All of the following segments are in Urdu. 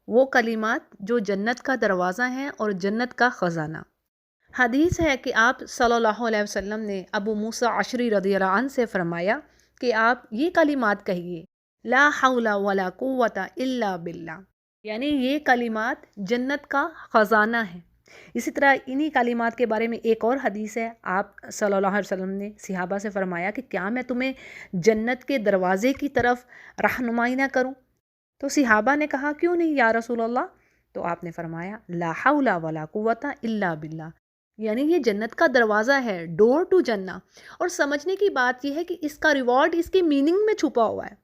وہ کلمات جو جنت کا دروازہ ہیں اور جنت کا خزانہ۔ حدیث ہے کہ آپ صلی اللہ علیہ وسلم نے ابو موسیٰ عشری رضی اللہ عنہ سے فرمایا کہ آپ یہ کلمات کہیے، لا حول ولا قوت الا باللہ، یعنی یہ کلمات جنت کا خزانہ ہے۔ اسی طرح انہی کلمات کے بارے میں ایک اور حدیث ہے، آپ صلی اللہ علیہ وسلم نے صحابہ سے فرمایا کہ کیا میں تمہیں جنت کے دروازے کی طرف رہنمائی نہ کروں؟ تو صحابہ نے کہا کیوں نہیں یا رسول اللہ؟ تو آپ نے فرمایا لا حول ولا قوت الا باللہ، یعنی یہ جنت کا دروازہ ہے، ڈور ٹو جنہ۔ اور سمجھنے کی بات یہ ہے کہ اس کا ریوارڈ اس کی میننگ میں چھپا ہوا ہے،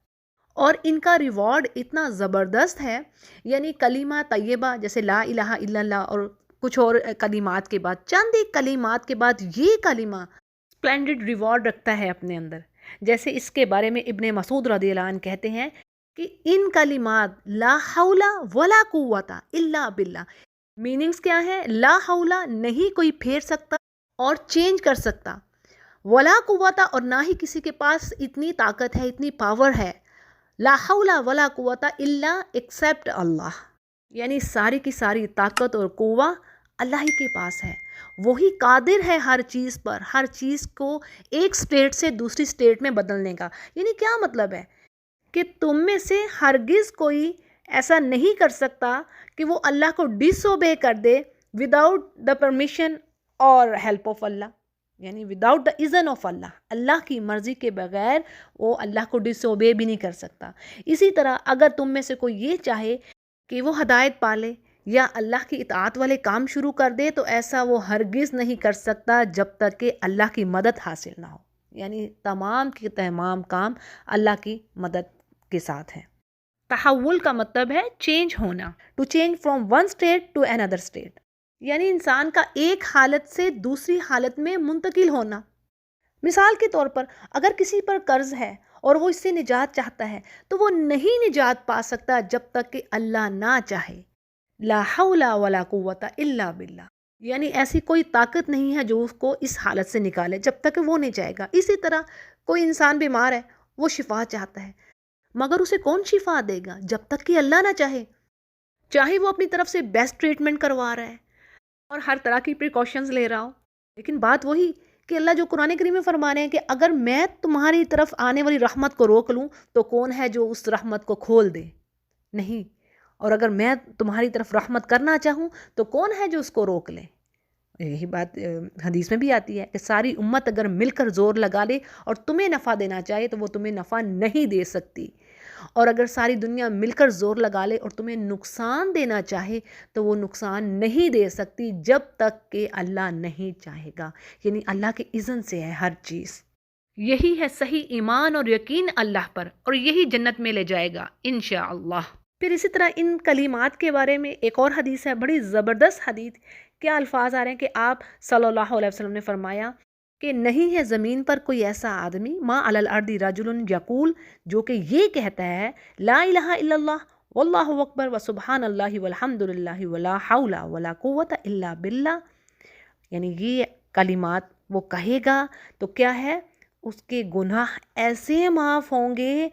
اور ان کا ریوارڈ اتنا زبردست ہے، یعنی کلمہ طیبہ جیسے لا الہ الا اللہ اور کچھ اور کلمات کے بعد، چند ایک کلمات کے بعد یہ کلمہ سپلینڈڈ ریوارڈ رکھتا ہے اپنے اندر۔ جیسے اس کے بارے میں ابن مسعود رضی اللہ عنہ کہتے ہیں کہ ان کلمات لا حول ولا قوت الا باللہ، میننگز کیا ہے؟ لا حول نہیں کوئی پھیر سکتا اور چینج کر سکتا، ولا قوت اور نہ ہی کسی کے پاس اتنی طاقت ہے، اتنی پاور ہے، لا حول ولا قوت الا ایکسپٹ اللہ، یعنی ساری کی ساری طاقت اور قوت اللہ ہی کے پاس ہے۔ وہی قادر ہے ہر چیز پر، ہر چیز کو ایک سٹیٹ سے دوسری سٹیٹ میں بدلنے کا۔ یعنی کیا مطلب ہے کہ تم میں سے ہرگز کوئی ایسا نہیں کر سکتا کہ وہ اللہ کو ڈس اوبے کر دے وداؤٹ دا پرمیشن اور ہیلپ آف اللہ، یعنی وداؤٹ دا اذن آف اللہ، اللہ کی مرضی کے بغیر وہ اللہ کو ڈس اوبے بھی نہیں کر سکتا۔ اسی طرح اگر تم میں سے کوئی یہ چاہے کہ وہ ہدایت پالے یا اللہ کی اطاعت والے کام شروع کر دے، تو ایسا وہ ہرگز نہیں کر سکتا جب تک کہ اللہ کی مدد حاصل نہ ہو، یعنی تمام کے تمام کام اللہ کی مدد کے ساتھ ہیں۔ تحول کا مطلب ہے چینج ہونا، to change from one state to another state, یعنی انسان کا ایک حالت سے دوسری حالت میں منتقل ہونا۔ مثال کے طور پر اگر کسی پر قرض ہے اور وہ اس سے نجات چاہتا ہے تو وہ نہیں نجات پا سکتا جب تک کہ اللہ نہ چاہے، لا حول ولا قوت الا باللہ، یعنی ایسی کوئی طاقت نہیں ہے جو اس کو اس حالت سے نکالے جب تک کہ وہ نہیں چاہے گا۔ اسی طرح کوئی انسان بیمار ہے، وہ شفا چاہتا ہے، مگر اسے کون شفا دے گا جب تک کہ اللہ نہ چاہے؟ چاہے وہ اپنی طرف سے بیسٹ ٹریٹمنٹ کروا رہا ہے اور ہر طرح کی پریکاشنز لے رہا ہو، لیکن بات وہی کہ اللہ جو قرآن کریم میں فرما رہے ہیں کہ اگر میں تمہاری طرف آنے والی رحمت کو روک لوں تو کون ہے جو اس رحمت کو کھول دے؟ نہیں۔ اور اگر میں تمہاری طرف رحمت کرنا چاہوں تو کون ہے جو اس کو روک لے؟ یہی بات حدیث میں بھی آتی ہے کہ ساری امت اگر مل کر زور لگا لے اور تمہیں نفع دینا چاہے تو وہ تمہیں نفع نہیں دے سکتی، اور اگر ساری دنیا مل کر زور لگا لے اور تمہیں نقصان دینا چاہے تو وہ نقصان نہیں دے سکتی جب تک کہ اللہ نہیں چاہے گا، یعنی اللہ کے اذن سے ہے ہر چیز۔ یہی ہے صحیح ایمان اور یقین اللہ پر، اور یہی جنت میں لے جائے گا انشاءاللہ۔ پھر اسی طرح ان کلمات کے بارے میں ایک اور حدیث ہے، بڑی زبردست حدیث۔ کیا الفاظ آ رہے ہیں کہ آپ صلی اللہ علیہ وسلم نے فرمایا کہ نہیں ہے زمین پر کوئی ایسا آدمی، ما علی الارض رجل یقول، جو کہ یہ کہتا ہے لا الہ الا اللہ واللہ اکبر وسبحان اللہ والحمد للہ ولا حول ولا قوت الا باللہ، یعنی یہ کلمات وہ کہے گا تو کیا ہے، اس کے گناہ ایسے معاف ہوں گے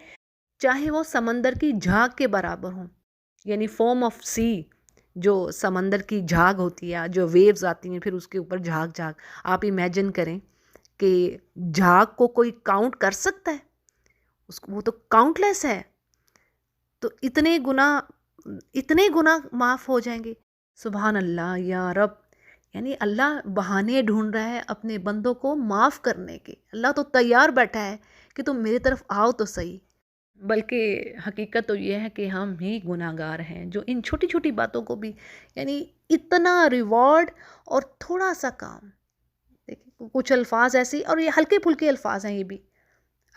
چاہے وہ سمندر کی جھاگ کے برابر ہوں، یعنی فارم آف سی، جو سمندر کی جھاگ ہوتی ہے، جو ویوز آتی ہیں پھر اس کے اوپر جھاگ۔ آپ امیجن کریں کہ جھاگ کو کوئی کاؤنٹ کر سکتا ہے؟ اس کو وہ تو کاؤنٹ لیس ہے، تو اتنے گناہ معاف ہو جائیں گے۔ سبحان اللہ یا رب، یعنی اللہ بہانے ڈھونڈ رہا ہے اپنے بندوں کو معاف کرنے کے۔ اللہ تو تیار بیٹھا ہے کہ تم میری طرف آؤ تو صحیح، بلکہ حقیقت تو یہ ہے کہ ہم ہی گناہ گار ہیں جو ان چھوٹی چھوٹی باتوں کو بھی، یعنی اتنا ریوارڈ اور تھوڑا سا کام۔ دیکھیں کچھ الفاظ ایسے، اور یہ ہلکے پھلکے الفاظ ہیں، یہ بھی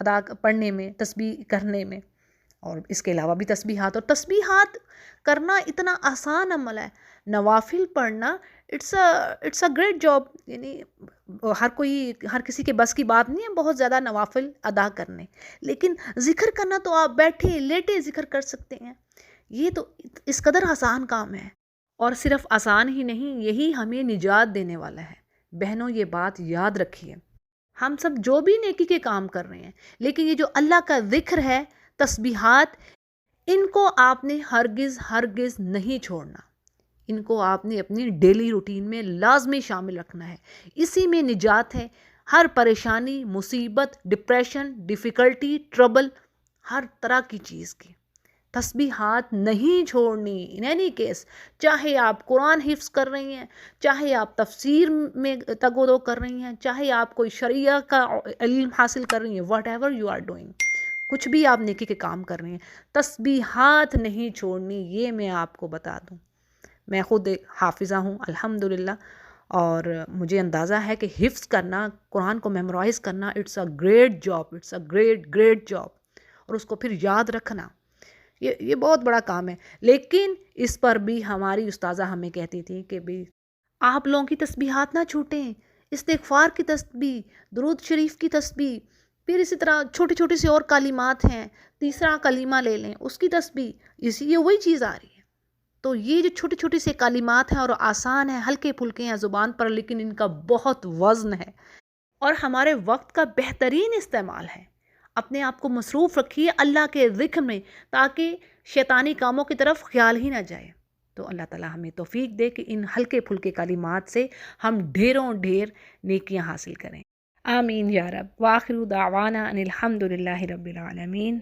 ادا پڑھنے میں، تسبیح کرنے میں، اور اس کے علاوہ بھی تسبیحات، اور تسبیحات کرنا اتنا آسان عمل ہے۔ نوافل پڑھنا اٹس اے گریٹ جاب، یعنی ہر کسی کے بس کی بات نہیں ہے بہت زیادہ نوافل ادا کرنے، لیکن ذکر کرنا تو آپ بیٹھے لیٹے ذکر کر سکتے ہیں۔ یہ تو اس قدر آسان کام ہے، اور صرف آسان ہی نہیں، یہی ہمیں نجات دینے والا ہے۔ بہنوں یہ بات یاد رکھیے، ہم سب جو بھی نیکی کے کام کر رہے ہیں، لیکن یہ جو اللہ کا ذکر ہے، تسبیحات، ان کو آپ نے ہرگز ہرگز نہیں چھوڑنا، ان کو آپ نے اپنی ڈیلی روٹین میں لازمی شامل رکھنا ہے، اسی میں نجات ہے ہر پریشانی، مصیبت، ڈپریشن، ڈیفیکلٹی، ٹربل، ہر طرح کی چیز کی۔ تسبیحات نہیں چھوڑنی ان اینی کیس، چاہے آپ قرآن حفظ کر رہی ہیں، چاہے آپ تفسیر میں تگ و دو کر رہی ہیں، چاہے آپ کوئی شریعہ کا علم حاصل کر رہی ہیں، whatever you are doing, کچھ بھی آپ نیکی کے کام کر رہی ہیں، تسبیحات نہیں چھوڑنی، یہ میں آپ کو بتا دوں۔ میں خود ایک حافظہ ہوں الحمدللہ، اور مجھے اندازہ ہے کہ حفظ کرنا، قرآن کو میمورائز کرنا، it's a great job, it's a great great job, اور اس کو پھر یاد رکھنا، یہ بہت بڑا کام ہے۔ لیکن اس پر بھی ہماری استاذہ ہمیں کہتی تھی کہ بھی آپ لوگوں کی تسبیحات نہ چھوٹیں، استغفار کی تسبیح، درود شریف کی تسبیح، پھر اسی طرح چھوٹی چھوٹی سی اور کلمات ہیں، تیسرا کلمہ لے لیں اس کی تسبیح، یہ وہی چیز آ رہی ہے۔ تو یہ جو چھوٹی چھوٹی سے کلمات ہیں اور آسان ہیں، ہلکے پھلکے ہیں زبان پر، لیکن ان کا بہت وزن ہے اور ہمارے وقت کا بہترین استعمال ہے۔ اپنے آپ کو مصروف رکھیے اللہ کے ذکر میں، تاکہ شیطانی کاموں کی طرف خیال ہی نہ جائے۔ تو اللہ تعالی ہمیں توفیق دے کہ ان ہلکے پھلکے کلمات سے ہم ڈھیروں ڈھیر نیکیاں حاصل کریں۔ آمین یا رب۔ وآخر دعوانا ان الحمد للہ رب العالمین۔